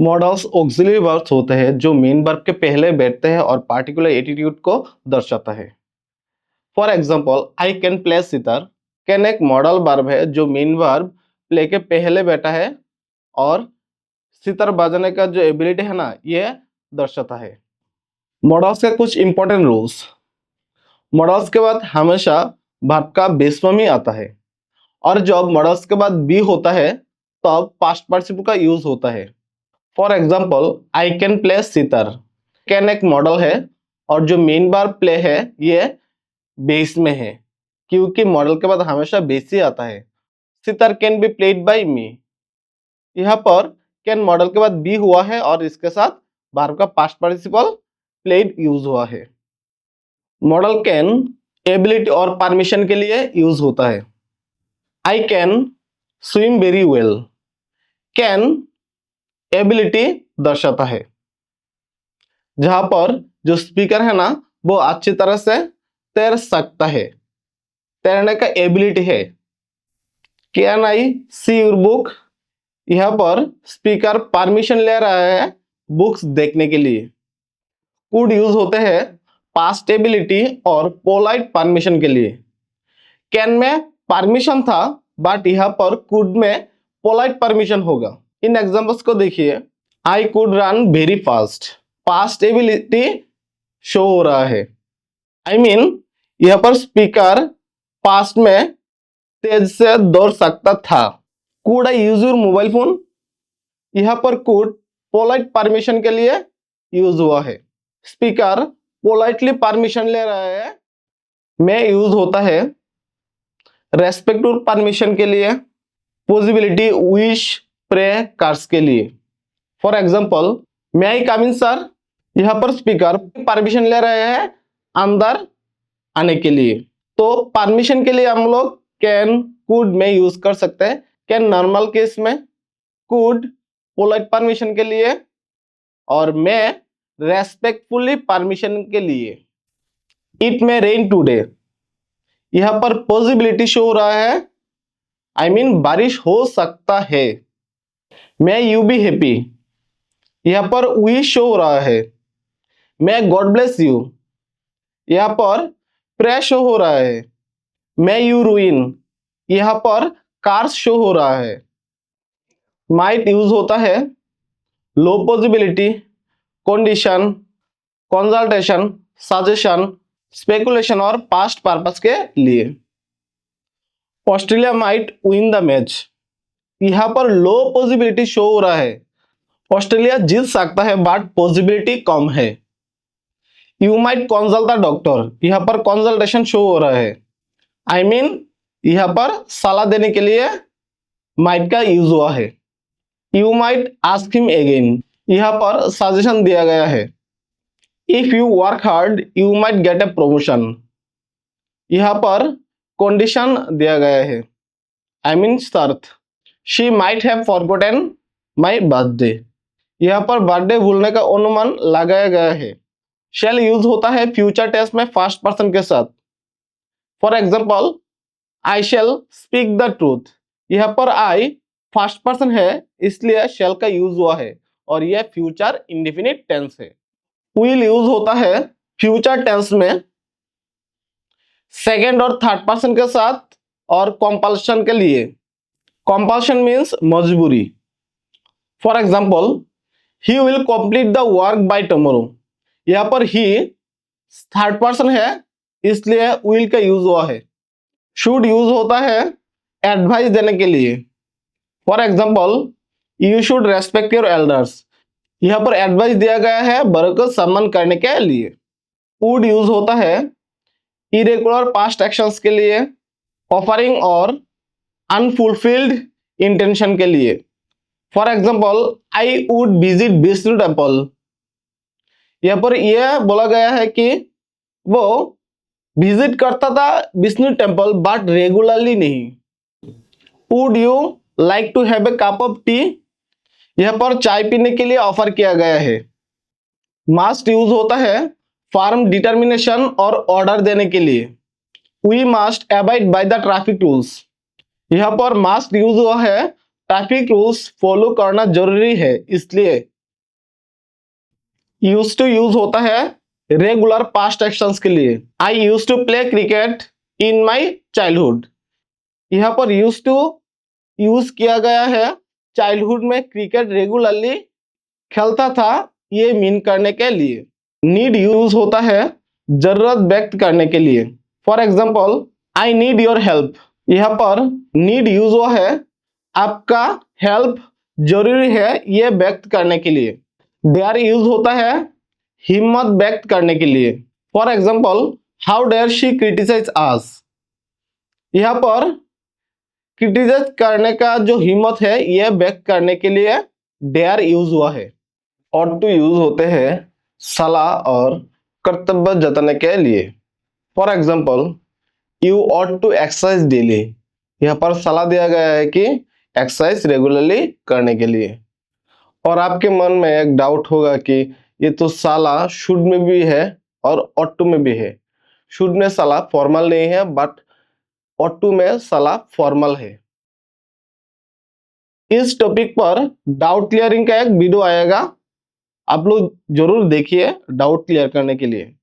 Models auxiliary verbs होते हैं जो मेन वर्ब के पहले बैठते हैं और पार्टिकुलर एटीट्यूड को दर्शाता है। For example, I can play sitar. Can एक मॉडल वर्ब है जो मेन वर्ब प्ले के पहले बैठा है और सितार बजाने का जो एबिलिटी है ना, ये दर्शाता है। मॉडल्स के कुछ इंपॉर्टेंट रूल्स। मॉडल्स के बाद हमेशा वर्ब का बेस फॉर्म ही आता है और जब मॉडल्स के बाद बी होता है तब पास्ट पार्टिसिपल का यूज होता है। For example, I can play sitar. Can एक मॉडल है और जो मेन वर्ब प्ले है ये बेस में है क्योंकि मॉडल के बाद हमेशा बेस ही आता है। Sitar can be played by me. यहाँ पर कैन मॉडल के बाद बी हुआ है और इसके साथ वर्ब का पास्ट पार्टिसिपल प्लेड यूज हुआ है। मॉडल कैन एबिलिटी और परमिशन के लिए यूज होता है। I can swim very well. Can ability दर्शाता है, जहां पर जो स्पीकर है ना वो अच्छी तरह से तैर सकता है, तैरने का एबिलिटी है। Can I see your book. यहाँ पर स्पीकर परमिशन ले रहा है बुक्स देखने के लिए। कुड यूज होते हैं पास्ट एबिलिटी और पोलाइट परमिशन के लिए। कैन में परमिशन था बट यहाँ पर कुड में पोलाइट परमिशन होगा। इन एग्जांपल्स को देखिए। I could run very fast. Past ability show हो रहा है। आई मीन यहाँ पर स्पीकर पास्ट में तेज से दौड़ सकता था। Could I use your mobile phone. यहाँ पर कुड पोलाइट परमिशन के लिए यूज हुआ है। स्पीकर पोलाइटली परमिशन ले रहा है। में यूज होता है रेस्पेक्टिव परमिशन के लिए, पॉसिबिलिटी, विश, प्रे, कार्स के लिए। For example, may I come in sir. यहाँ पर स्पीकर परमिशन ले रहे हैं अंदर आने के लिए। तो परमिशन के लिए हम लोग कैन, कुड में यूज कर सकते हैं। कैन नॉर्मल केस में, कुड पोलाइट परमिशन के लिए और मैं रेस्पेक्टफुली परमिशन के लिए। It may rain today. यहाँ पर पॉसिबिलिटी शो हो रहा है, आई मीन बारिश हो सकता है। May you be happy. यहाँ पर वी शो हो रहा है। May God bless you. यहाँ पर प्रे शो हो रहा है। May you ruin. यहाँ पर कार्स शो हो रहा है। माइट यूज होता है low possibility, condition, consultation, suggestion, speculation और पास्ट पर्पस के लिए। Australia might win the match. यहाँ पर लो पॉसिबिलिटी शो हो रहा है, ऑस्ट्रेलिया जीत सकता है बट पॉसिबिलिटी कम है। You might consult the doctor. यहाँ पर कंसल्टेशन शो हो रहा है, आई मीन यहाँ पर सलाह देने के लिए माइट का यूज हुआ है। You might ask him again. यहाँ पर सजेशन दिया गया है। If you work hard you might get a promotion. यहाँ पर कंडीशन दिया गया है, आई मीन शर्त। She might have forgotten my birthday. यहाँ पर बर्थडे भूलने का अनुमान लगाया गया है। शैल यूज होता है फ्यूचर टेंस में फर्स्ट पर्सन के साथ। For example, I shall speak the truth. यहाँ पर आई फर्स्ट पर्सन है इसलिए शैल का यूज हुआ है और यह फ्यूचर इंडेफिनिट टेंस है। विल यूज होता है फ्यूचर टेंस में सेकेंड और थर्ड पर्सन के साथ और कंपल्शन के लिए। कंपल्शन मीन्स मजबूरी। For example, he will complete the work by tomorrow. यहाँ पर ही थर्ड पर्सन है इसलिए विल का यूज हुआ है। शुड यूज होता है एडवाइस देने के लिए। For example, you should respect your elders. यहाँ पर एडवाइस दिया गया है बड़ों को सम्मान करने के लिए। वुड यूज होता है इरेगुलर पास्ट एक्शंस के लिए, ऑफरिंग और अनफुलफिल्ड इंटेंशन के लिए। For example, I would visit Vishnu temple. यहाँ पर यह बोला गया है कि वो विजिट करता था विष्णु टेम्पल बट रेगुलरली नहीं। Would you like to have a cup of tea. यहाँ पर चाय पीने के लिए ऑफर किया गया है। मस्ट यूज होता है फर्म डिटर्मिनेशन और ऑर्डर देने के लिए। We must abide by the traffic rules. यहाँ पर मस्ट यूज हुआ है ट्रैफिक रूल्स फॉलो करना जरूरी है, इसलिए यूज टू यूज होता है रेगुलर पास्ट एक्शंस के लिए। I use to play cricket in my childhood. यहाँ पर यूज टू यूज किया गया है चाइल्डहुड में क्रिकेट रेगुलरली खेलता था ये मीन करने के लिए। नीड यूज होता है जरूरत व्यक्त करने के लिए। For example I need your help. यहाँ पर नीड यूज हुआ है आपका हेल्प जरूरी है ये व्यक्त करने के लिए। डेयर यूज होता है हिम्मत व्यक्त करने के लिए। For example how dare she criticise us. यहाँ पर क्रिटिसाइज करने का जो हिम्मत है यह व्यक्त करने के लिए डेयर यूज हुआ है। ऑट टू यूज होते हैं सलाह और कर्तव्य जताने के लिए। For example you ought to exercise daily. यहाँ पर सलाह दिया गया है कि एक्सरसाइज रेगुलरली करने के लिए। और आपके मन में एक डाउट होगा कि ये तो सलाह शुड में भी है और ऑट टू में भी है। शुड में सलाह फॉर्मल नहीं है बट ऑट टू में सलाह फॉर्मल है। इस टॉपिक पर डाउट क्लियरिंग का एक वीडियो आएगा, आप लोग जरूर देखिए डाउट क्लियर करने के लिए।